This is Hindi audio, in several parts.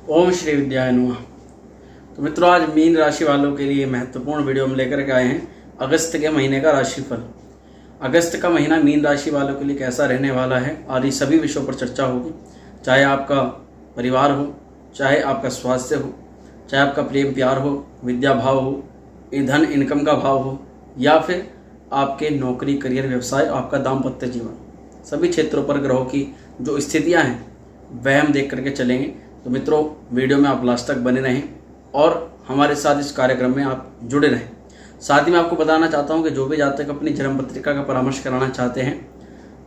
ओम श्री विद्याय नमः। तो मित्रों, आज मीन राशि वालों के लिए महत्वपूर्ण वीडियो हम लेकर के आए हैं अगस्त के महीने का राशिफल। अगस्त का महीना मीन राशि वालों के लिए कैसा रहने वाला है, आदि सभी विषयों पर चर्चा होगी। चाहे आपका परिवार हो, चाहे आपका स्वास्थ्य हो, चाहे आपका प्रेम प्यार हो, विद्या भाव हो, धन इनकम का भाव हो, या फिर आपके नौकरी करियर व्यवसाय, आपका दाम्पत्य जीवन, सभी क्षेत्रों पर ग्रहों की जो स्थितियां हैं वह हम देख करके चलेंगे। तो मित्रों, वीडियो में आप लास्ट तक बने रहें और हमारे साथ इस कार्यक्रम में आप जुड़े रहें। साथ ही मैं आपको बताना चाहता हूं कि जो भी जातक अपनी जन्म पत्रिका का परामर्श कराना चाहते हैं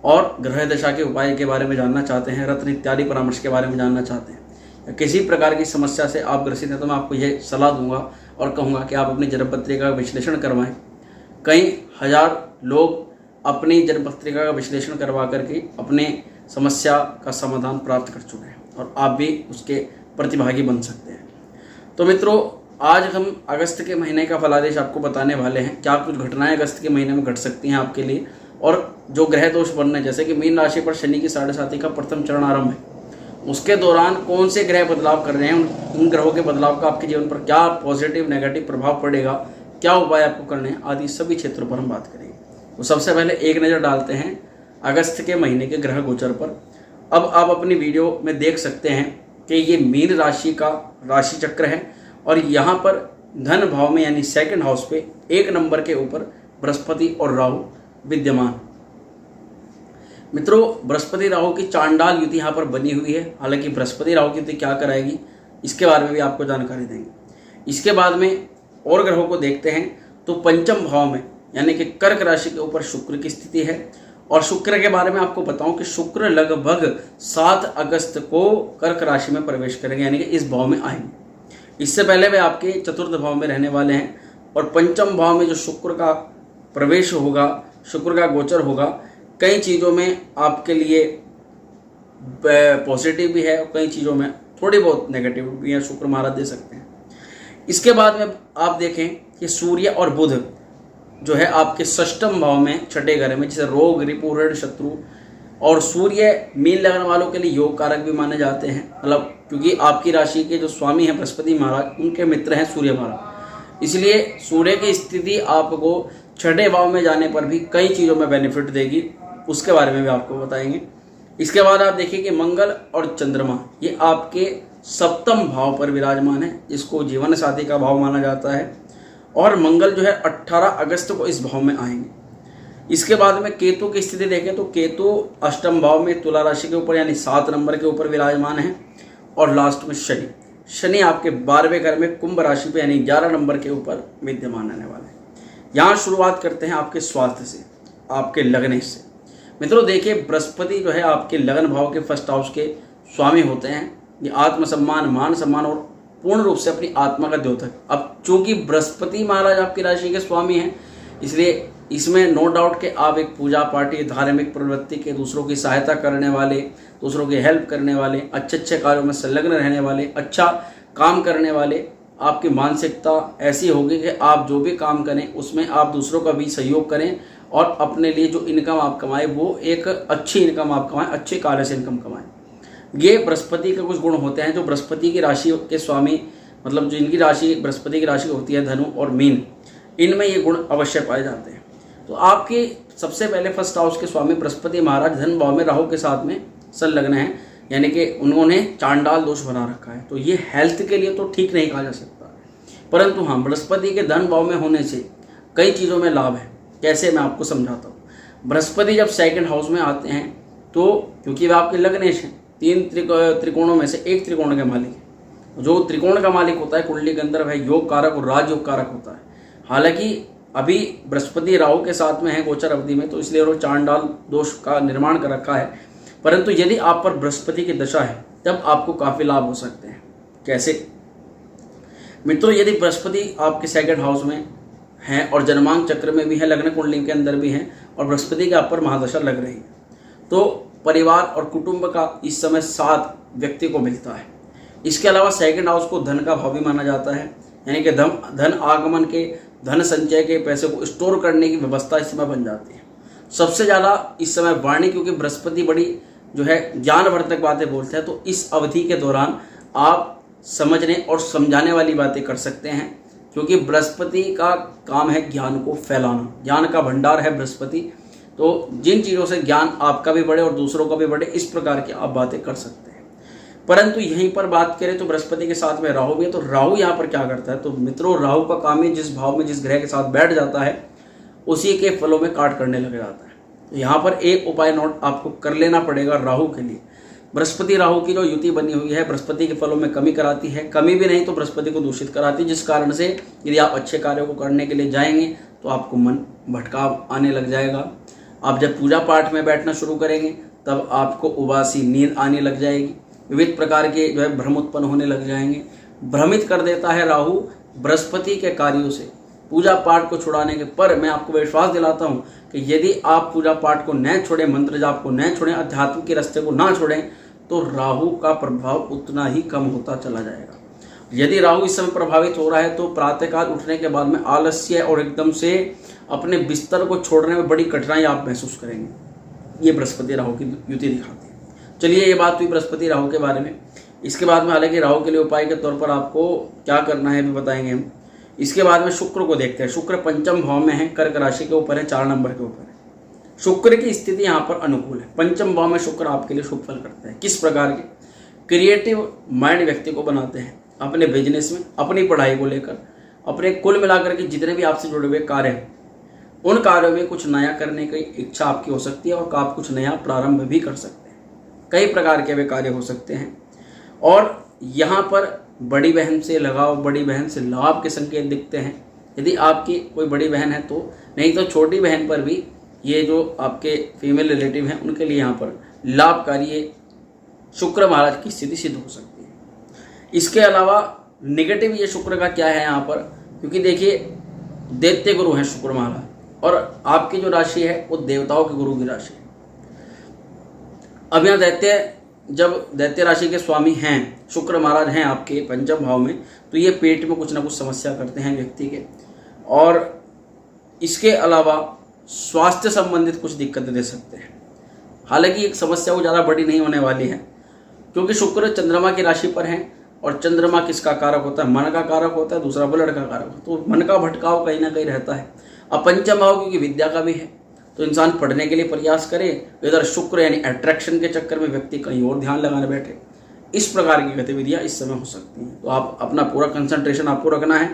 और ग्रह दशा के उपाय के बारे में जानना चाहते हैं, रत्न इत्यादि परामर्श के बारे में जानना चाहते हैं, या किसी प्रकार की समस्या से आप ग्रसित हैं, तो मैं आपको यह सलाह दूंगा और कहूँगा कि आप अपनी जन्म पत्रिका का विश्लेषण करवाएं। कई हजार लोग अपनी जन्म पत्रिका का विश्लेषण करवा करके अपने समस्या का समाधान प्राप्त कर चुके हैं और आप भी उसके प्रतिभागी बन सकते हैं। तो मित्रों, आज हम अगस्त के महीने का फलादेश आपको बताने वाले हैं। क्या कुछ घटनाएं अगस्त के महीने में घट सकती हैं आपके लिए, और जो ग्रह दोष बन रहे हैं, जैसे कि मीन राशि पर शनि की 7.5 का प्रथम चरण आरंभ है, उसके दौरान कौन से ग्रह बदलाव कर रहे हैं, उन ग्रहों के बदलाव का आपके जीवन पर क्या पॉजिटिव नेगेटिव प्रभाव पड़ेगा, क्या उपाय आपको करने हैं, आदि सभी क्षेत्रों पर हम बात करेंगे। तो सबसे पहले एक नज़र डालते हैं अगस्त के महीने के ग्रह गोचर पर। अब आप अपनी वीडियो में देख सकते हैं कि ये मीन राशि का राशि चक्र है और यहाँ पर धन भाव में यानी सेकंड हाउस पे 1 नंबर के ऊपर बृहस्पति और राहु विद्यमान। मित्रों, बृहस्पति राहु की चांडाल युति यहाँ पर बनी हुई है। हालांकि बृहस्पति राहु की युति क्या कराएगी, इसके बारे में भी आपको जानकारी देंगे। इसके बाद में और ग्रहों को देखते हैं तो पंचम भाव में यानी कि कर्क राशि के ऊपर शुक्र की स्थिति है। और शुक्र के बारे में आपको बताऊं कि शुक्र लगभग 7 अगस्त को कर्क राशि में प्रवेश करेंगे, यानी कि इस भाव में आएंगे। इससे पहले वे आपके चतुर्थ भाव में रहने वाले हैं और पंचम भाव में जो शुक्र का प्रवेश होगा, शुक्र का गोचर होगा, कई चीज़ों में आपके लिए पॉजिटिव भी है और कई चीज़ों में थोड़ी बहुत नेगेटिव भी है, शुक्र महाराज दे सकते हैं। इसके बाद में आप देखें कि सूर्य और बुध जो है आपके षष्ठम भाव में छठे घर में, जैसे रोग, रिपु, ऋण, शत्रु, और सूर्य मीन लगन वालों के लिए योग कारक भी माने जाते हैं। मतलब क्योंकि आपकी राशि के जो स्वामी हैं बृहस्पति महाराज, उनके मित्र हैं सूर्य महाराज, इसलिए सूर्य की स्थिति आपको छठे भाव में जाने पर भी कई चीज़ों में बेनिफिट देगी, उसके बारे में भी आपको बताएंगे। इसके बाद आप देखिए कि मंगल और चंद्रमा ये आपके सप्तम भाव पर विराजमान है, जिसको जीवन साथी का भाव माना जाता है, और मंगल जो है 18 अगस्त को इस भाव में आएंगे। इसके बाद में केतु की स्थिति देखें तो केतु अष्टम भाव में तुला राशि के ऊपर यानी 7 नंबर के ऊपर विराजमान है। और लास्ट में शनि आपके 12वें घर में कुंभ राशि पे यानी 11 नंबर के ऊपर विद्यमान रहने वाले हैं। यहाँ शुरुआत करते हैं आपके स्वास्थ्य से, आपके लगने से। मित्रों देखिए, बृहस्पति जो है आपके लगन भाव के फर्स्ट हाउस के स्वामी होते हैं। ये आत्मसम्मान, मान सम्मान और पूर्ण रूप से अपनी आत्मा का द्योतक। अब चूंकि बृहस्पति महाराज आपकी राशि के स्वामी हैं, इसलिए इसमें नो डाउट कि आप एक पूजा पाठी, धार्मिक प्रवृत्ति के, दूसरों की सहायता करने वाले, दूसरों की हेल्प करने वाले, अच्छे अच्छे कार्यों में संलग्न रहने वाले, अच्छा काम करने वाले, आपकी मानसिकता ऐसी होगी कि आप जो भी काम करें उसमें आप दूसरों का भी सहयोग करें और अपने लिए जो इनकम आप कमाएं वो एक अच्छी इनकम आप कमाएं, अच्छे कार्य से इनकम कमाएं। ये बृहस्पति के कुछ गुण होते हैं जो बृहस्पति की राशि के स्वामी, मतलब जिनकी राशि बृहस्पति की राशि होती है धनु और मीन, इनमें ये गुण अवश्य पाए जाते हैं। तो आपके सबसे पहले फर्स्ट हाउस के स्वामी बृहस्पति महाराज धन भाव में राहु के साथ में संलग्न हैं, यानी कि उन्होंने चांडाल दोष बना रखा है। तो ये हेल्थ के लिए तो ठीक नहीं कहा जा सकता, परंतु हाँ, बृहस्पति के धन भाव में होने से कई चीज़ों में लाभ है। कैसे, मैं आपको समझाता हूँ। बृहस्पति जब सेकंड हाउस में आते हैं तो क्योंकि वे आपके लग्नेश हैं, 3 त्रिकोणों में से एक त्रिकोण के मालिक है। जो त्रिकोण का मालिक होता है कुंडली के अंदर, वह योग कारक और राजयोग कारक होता है। हालांकि अभी बृहस्पति राहु के साथ में है गोचर अवधि में, तो इसलिए उन्होंने चांडाल दोष का निर्माण कर रखा है। परंतु यदि आप पर बृहस्पति की दशा है तब आपको काफ़ी लाभ हो सकते हैं। कैसे मित्रों, यदि बृहस्पति आपके सेकंड हाउस में है और जन्मांक चक्र में भी है, लग्न कुंडली के अंदर भी है, और बृहस्पति के आप पर महादशा लग रही है, तो परिवार और कुटुंब का इस समय साथ व्यक्ति को मिलता है। इसके अलावा सेकंड हाउस को धन का भाव भी माना जाता है, यानी कि धन आगमन के, धन संचय के, पैसे को स्टोर करने की व्यवस्था इस समय बन जाती है। सबसे ज़्यादा इस समय वाणी, क्योंकि बृहस्पति बड़ी जो है ज्ञानवर्धक बातें बोलते हैं, तो इस अवधि के दौरान आप समझने और समझाने वाली बातें कर सकते हैं, क्योंकि बृहस्पति का काम है ज्ञान को फैलाना, ज्ञान का भंडार है बृहस्पति। तो जिन चीज़ों से ज्ञान आपका भी बढ़े और दूसरों का भी बढ़े, इस प्रकार की आप बातें कर सकते हैं। परंतु यहीं पर बात करें तो बृहस्पति के साथ में राहु भी है, तो राहु यहाँ पर क्या करता है, तो मित्रों राहु का काम ही जिस भाव में जिस ग्रह के साथ बैठ जाता है उसी के फलों में काट करने लग जाता है। तो यहाँ पर एक उपाय नोट आपको कर लेना पड़ेगा राहु के लिए। बृहस्पति राहु की जो युति बनी हुई है बृहस्पति के फलों में कमी कराती है, कमी भी नहीं तो बृहस्पति को दूषित कराती है, जिस कारण से यदि आप अच्छे कार्यों को करने के लिए जाएंगे तो आपको मन भटकाव आने लग जाएगा। आप जब पूजा पाठ में बैठना शुरू करेंगे तब आपको उबासी नींद आने लग जाएगी, विविध प्रकार के जो है भ्रम उत्पन्न होने लग जाएंगे। भ्रमित कर देता है राहु बृहस्पति के कार्यों से पूजा पाठ को छुड़ाने के। पर मैं आपको विश्वास दिलाता हूँ कि यदि आप पूजा पाठ को न छोड़ें, मंत्र जाप को न छोड़ें, अध्यात्म के रास्ते को ना छोड़ें, तो राहु का प्रभाव उतना ही कम होता चला जाएगा। यदि राहु इस समय प्रभावित हो रहा है तो प्रातःकाल उठने के बाद में आलस्य और एकदम से अपने बिस्तर को छोड़ने में बड़ी कठिनाई आप महसूस करेंगे। ये बृहस्पति राहु की युति दिखाती है। चलिए, ये बात हुई बृहस्पति राहु के बारे में। इसके बाद में हालांकि राहु के लिए उपाय के तौर पर आपको क्या करना है भी बताएंगे हम। इसके बाद में शुक्र को देखते हैं। शुक्र पंचम भाव में है, कर्क राशि के ऊपर है, 4 नंबर के ऊपर है। शुक्र की स्थिति यहाँ पर अनुकूल है। पंचम भाव में शुक्र आपके लिए शुभ फल करते हैं। किस प्रकार के? क्रिएटिव माइंड व्यक्ति को बनाते हैं अपने बिजनेस में, अपनी पढ़ाई को लेकर, अपने कुल मिलाकर के जितने भी आपसे जुड़े हुए कार्य हैं उन कार्यों में कुछ नया करने की इच्छा आपकी हो सकती है और आप कुछ नया प्रारंभ भी कर सकते हैं। कई प्रकार के वे कार्य हो सकते हैं और यहाँ पर बड़ी बहन से लगाव, बड़ी बहन से लाभ के संकेत दिखते हैं। यदि आपकी कोई बड़ी बहन है तो, नहीं तो छोटी बहन पर भी ये जो आपके फीमेल रिलेटिव हैं उनके लिए यहाँ पर लाभकारी शुक्र महाराज की स्थिति सिद्ध हो सकती है। इसके अलावा नेगेटिव ये शुक्र का क्या है यहाँ पर, क्योंकि देखिए दैत्य गुरु हैं शुक्र महाराज और आपकी जो राशि है वो देवताओं के गुरु की राशि है। अब यहाँ दैत्य राशि के स्वामी हैं शुक्र महाराज हैं आपके पंचम भाव में, तो ये पेट में कुछ ना कुछ समस्या करते हैं व्यक्ति के। और इसके अलावा स्वास्थ्य संबंधित कुछ दिक्कतें दे सकते हैं। हालांकि एक समस्या वो ज़्यादा बड़ी नहीं होने वाली है, क्योंकि शुक्र चंद्रमा की राशि पर है और चंद्रमा किसका कारक होता है? मन का कारक होता है, दूसरा ब्लड का कारक होता है। तो मन का भटकाव कहीं ना कहीं रहता है। अब पंचम भाव क्योंकि विद्या का भी है, तो इंसान पढ़ने के लिए प्रयास करे, इधर शुक्र यानी अट्रैक्शन के चक्कर में व्यक्ति कहीं और ध्यान लगाने बैठे। इस प्रकार की गतिविधियां इस समय हो सकती हैं। तो आप अपना पूरा कंसंट्रेशन आपको रखना है।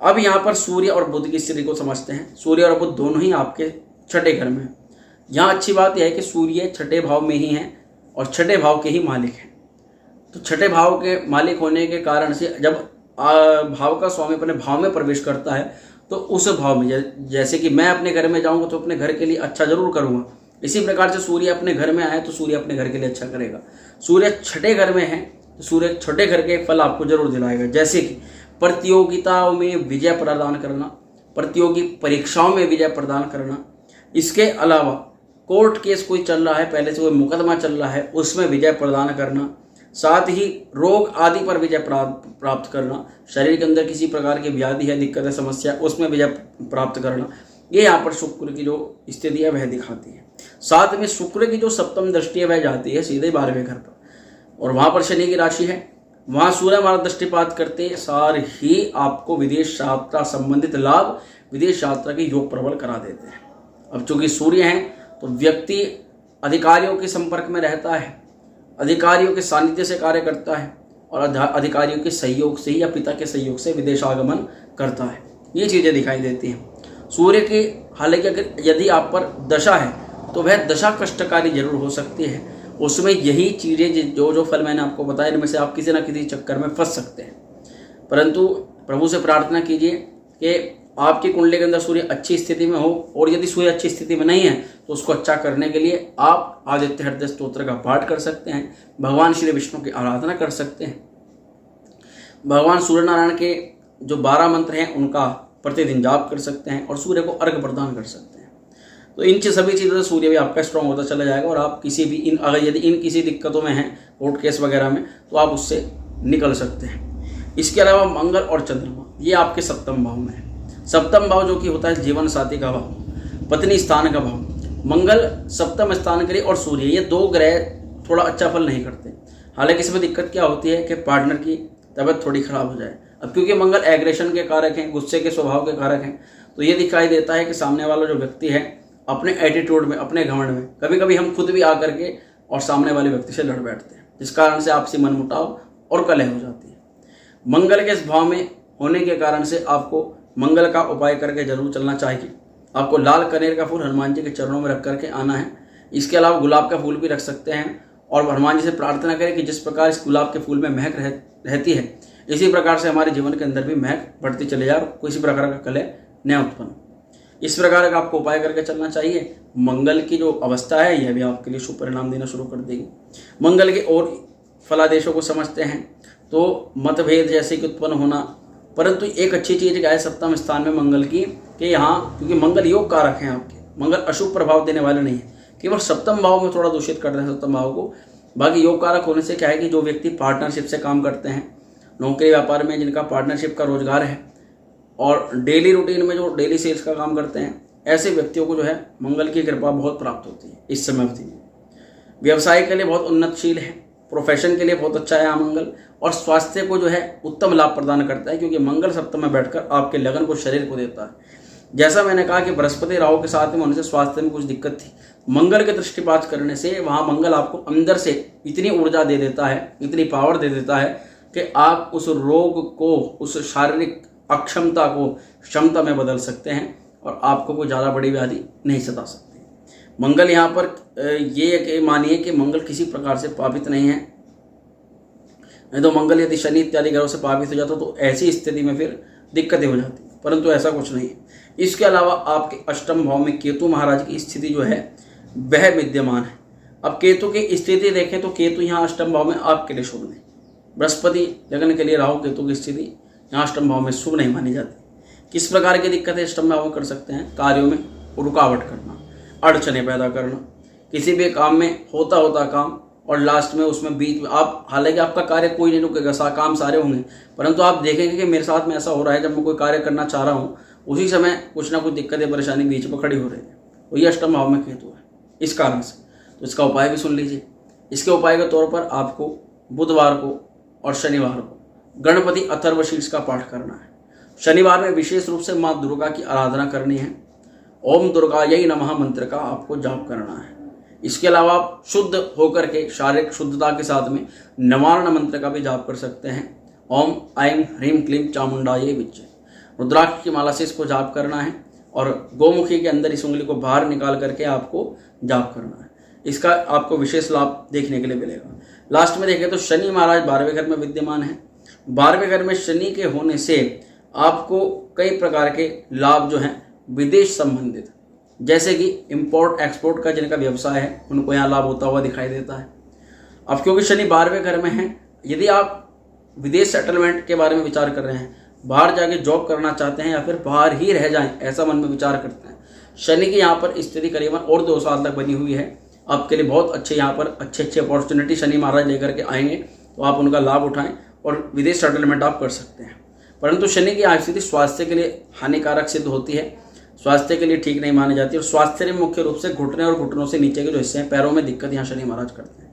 अब यहाँ पर सूर्य और बुध की स्थिति को समझते हैं। सूर्य और बुध दोनों ही आपके छठे घर में। यहाँ अच्छी बात यह है कि सूर्य छठे भाव में ही है और छठे भाव के ही मालिक हैं। तो छठे भाव के मालिक होने के कारण से जब भाव का स्वामी अपने भाव में प्रवेश करता है तो उस भाव में, जैसे कि मैं अपने घर में जाऊंगा तो अपने घर के लिए अच्छा जरूर करूंगा, इसी प्रकार से सूर्य अपने घर में आए तो सूर्य अपने घर के लिए अच्छा करेगा। सूर्य छठे घर में है तो सूर्य छठे घर के फल आपको जरूर दिलाएगा, जैसे कि प्रतियोगिताओं में विजय प्रदान करना, प्रतियोगी परीक्षाओं में विजय प्रदान करना। इसके अलावा कोर्ट केस कोई चल रहा है, पहले से कोई मुकदमा चल रहा है, उसमें विजय प्रदान करना। साथ ही रोग आदि पर विजय प्राप्त करना। शरीर के अंदर किसी प्रकार की व्याधि है, दिक्कत है, समस्या, उसमें विजय प्राप्त करना। ये यहाँ पर शुक्र की जो स्थिति है वह दिखाती है। साथ में शुक्र की जो सप्तम दृष्टि है वह जाती है सीधे 12वें घर पर और वहाँ पर शनि की राशि है। वहाँ सूर्य महाराज दृष्टिपात करते सार ही आपको विदेश यात्रा संबंधित लाभ, विदेश यात्रा के योग प्रबल करा देते हैं। अब चूंकि सूर्य हैं तो व्यक्ति अधिकारियों के संपर्क में रहता है, अधिकारियों के सानिध्य से कार्य करता है और अधिकारियों के सहयोग से या पिता के सहयोग से विदेश आगमन करता है। ये चीज़ें दिखाई देती हैं सूर्य की। हालांकि अगर यदि आप पर दशा है तो वह दशा कष्टकारी जरूर हो सकती है। उसमें यही चीज़ें जो फल मैंने आपको बताया इनमें से आप किसी न किसी चक्कर में फंस सकते हैं। परंतु प्रभु से प्रार्थना कीजिए कि आपकी कुंडली के अंदर सूर्य अच्छी स्थिति में हो, और यदि सूर्य अच्छी स्थिति में नहीं है तो उसको अच्छा करने के लिए आप आदित्य हृदय स्तोत्र का पाठ कर सकते हैं, भगवान श्री विष्णु की आराधना कर सकते हैं, भगवान सूर्य नारायण के जो 12 मंत्र हैं उनका प्रतिदिन जाप कर सकते हैं और सूर्य को अर्घ प्रदान कर सकते हैं। तो इन सभी चीज़ों से सूर्य भी आपका स्ट्रांग होता चला जाएगा और आप किसी भी अगर यदि इन किसी दिक्कतों में हैं, कोर्ट केस वगैरह में, तो आप उससे निकल सकते हैं। इसके अलावा मंगल और चंद्रमा ये आपके सप्तम भाव में है। सप्तम भाव जो कि होता है जीवन साथी का भाव, पत्नी स्थान का भाव। मंगल सप्तम स्थान के लिए और सूर्य, ये 2 ग्रह थोड़ा अच्छा फल नहीं करते। हालांकि इसमें दिक्कत क्या होती है कि पार्टनर की तबीयत थोड़ी खराब हो जाए। अब क्योंकि मंगल एग्रेशन के कारक हैं, गुस्से के स्वभाव के कारक हैं, तो ये दिखाई देता है कि सामने वाला जो व्यक्ति है अपने एटीट्यूड में, अपने घमंड में, कभी कभी हम खुद भी आकर के और सामने वाले व्यक्ति से लड़ बैठते हैं, जिस कारण से आपसी मनमुटाव और कलह हो जाती है। मंगल के इस भाव में होने के कारण से आपको मंगल का उपाय करके जरूर चलना चाहिए। आपको लाल कनेर का फूल हनुमान जी के चरणों में रख करके आना है। इसके अलावा गुलाब का फूल भी रख सकते हैं और हनुमान जी से प्रार्थना करें कि जिस प्रकार इस गुलाब के फूल में महक रहती है, इसी प्रकार से हमारे जीवन के अंदर भी महक बढ़ती चले जाए और किसी प्रकार का कलह न उत्पन्न। इस प्रकार का आपको उपाय करके चलना चाहिए। मंगल की जो अवस्था है यह भी आपके लिए शुभ परिणाम देना शुरू कर देगी। मंगल के और फलादेशों को समझते हैं तो मतभेद जैसे कि उत्पन्न होना, परंतु एक अच्छी चीज़ क्या है सप्तम स्थान में मंगल की, कि यहाँ क्योंकि मंगल योग कारक हैं आपके, मंगल अशुभ प्रभाव देने वाले नहीं है, केवल सप्तम भाव में थोड़ा दूषित कर रहे हैं सप्तम भाव को। बाकी योग कारक होने से क्या है कि जो व्यक्ति पार्टनरशिप से काम करते हैं, नौकरी व्यापार में जिनका पार्टनरशिप का रोजगार है और डेली रूटीन में जो डेली सेल्स का काम करते हैं, ऐसे व्यक्तियों को जो है मंगल की कृपा बहुत प्राप्त होती है इस समय अवधि में। व्यवसाय के लिए बहुत उन्नतशील है, प्रोफेशन के लिए बहुत अच्छा है मंगल, और स्वास्थ्य को जो है उत्तम लाभ प्रदान करता है, क्योंकि मंगल सप्तम में बैठकर आपके लगन को, शरीर को देता है। जैसा मैंने कहा कि बृहस्पति राहु के साथ में होने से स्वास्थ्य में कुछ दिक्कत थी, मंगल के दृष्टिपात करने से वहाँ मंगल आपको अंदर से इतनी ऊर्जा दे देता है, इतनी पावर दे देता है कि आप उस रोग को, उस शारीरिक अक्षमता को क्षमता में बदल सकते हैं और आपको कोई ज़्यादा बड़ी व्याधि नहीं सता सकती। मंगल यहाँ पर ये मानिए कि मंगल किसी प्रकार से पापित नहीं है, नहीं तो मंगल यदि शनि इत्यादि ग्रहों से पापित हो जाता तो ऐसी स्थिति में फिर दिक्कतें हो जाती, परंतु ऐसा कुछ नहीं है। इसके अलावा आपके अष्टम भाव में केतु महाराज की स्थिति जो है वह विद्यमान है। अब केतु की स्थिति देखें तो केतु यहाँ अष्टम भाव में आपके लिए शुभ नहीं, बृहस्पति लगन के लिए राहु केतु की स्थिति यहाँ अष्टम भाव में शुभ नहीं मानी जाती। किस प्रकार की दिक्कतें अष्टम भाव में कर सकते हैं? कार्यों में रुकावट करना, अड़चने पैदा करना, किसी भी काम में होता काम और लास्ट में उसमें बीच में आप, हालांकि आपका कार्य कोई नहीं रुकेगा, काम सारे होंगे, परंतु आप देखेंगे कि मेरे साथ में ऐसा हो रहा है, जब मैं कोई कार्य करना चाह रहा हूँ उसी समय कुछ ना कुछ दिक्कतें परेशानी बीच में खड़ी हो रही है, तो ये अष्टम भाव में केतु है इस कारण से। तो इसका उपाय भी सुन लीजिए। इसके उपाय के तौर पर आपको बुधवार को और शनिवार को गणपति अथर्वशीर्ष का पाठ करना है। शनिवार में विशेष रूप से माँ दुर्गा की आराधना करनी है। ओम दुर्गायै नमः मंत्र का आपको जाप करना है। इसके अलावा आप शुद्ध होकर के शारीरिक शुद्धता के साथ में नवारण मंत्र का भी जाप कर सकते हैं। ओम ऐं ह्रीं क्लीं चामुंडायै विच्चे, रुद्राक्ष की माला से इसको जाप करना है और गोमुखी के अंदर इस उंगली को बाहर निकाल करके आपको जाप करना है। इसका आपको विशेष लाभ देखने के लिए मिलेगा। लास्ट में देखें तो शनि महाराज 12वें घर में विद्यमान है। 12वें घर में शनि के होने से आपको कई प्रकार के लाभ जो हैं विदेश संबंधित, जैसे कि इंपोर्ट एक्सपोर्ट का जिनका व्यवसाय है उनको यहाँ लाभ होता हुआ दिखाई देता है। अब क्योंकि शनि 12वें घर में है, यदि आप विदेश सेटलमेंट के बारे में विचार कर रहे हैं, बाहर जाके जॉब करना चाहते हैं या फिर बाहर ही रह जाएं, ऐसा मन में विचार करते हैं, शनि की यहाँ पर स्थिति करीबन और 2 साल तक बनी हुई है। आपके लिए बहुत अच्छे यहाँ पर अच्छे अपॉर्चुनिटी शनि महाराज लेकर के आएंगे, तो आप उनका लाभ उठाएं और विदेश सेटलमेंट आप कर सकते हैं। परंतु शनि की स्थिति स्वास्थ्य के लिए हानिकारक सिद्ध होती है, स्वास्थ्य के लिए ठीक नहीं मानी जाती, और स्वास्थ्य में मुख्य रूप से घुटने और घुटनों से नीचे के जो हिस्से हैं, पैरों में दिक्कत यहाँ शनि महाराज करते हैं।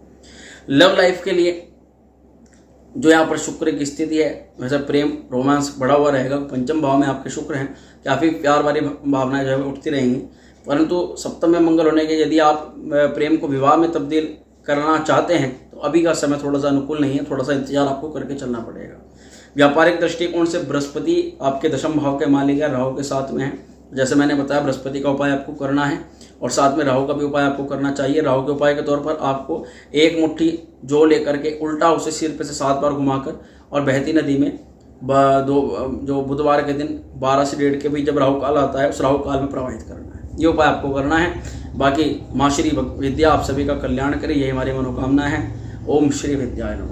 लव लाइफ के लिए जो यहाँ पर शुक्र की स्थिति है, वैसे प्रेम रोमांस बढ़ा हुआ रहेगा। पंचम भाव में आपके शुक्र हैं, काफ़ी प्यार वाली भावनाएं जो है उठती रहेंगी, परंतु सप्तम में मंगल होने के यदि आप प्रेम को विवाह में तब्दील करना चाहते हैं तो अभी का समय थोड़ा सा अनुकूल नहीं है, थोड़ा सा इंतजार आपको करके चलना पड़ेगा। व्यापारिक दृष्टिकोण से बृहस्पति आपके दशम भाव के मालिक है, राहु के साथ में है। जैसे मैंने बताया, बृहस्पति का उपाय आपको करना है और साथ में राहु का भी उपाय आपको करना चाहिए। राहु के उपाय के तौर पर आपको एक मुट्ठी जौ लेकर के उल्टा उसे सिर पे से 7 बार घुमाकर और बहती नदी में जो बुधवार के दिन 12 से 1:30 के बीच जब राहु काल आता है, उस राहु काल में प्रवाहित करना है। ये उपाय आपको करना है। बाकी माँ श्री विद्या आप सभी का कल्याण करे, यही हमारी मनोकामना है। ओम श्री विद्याय नमः।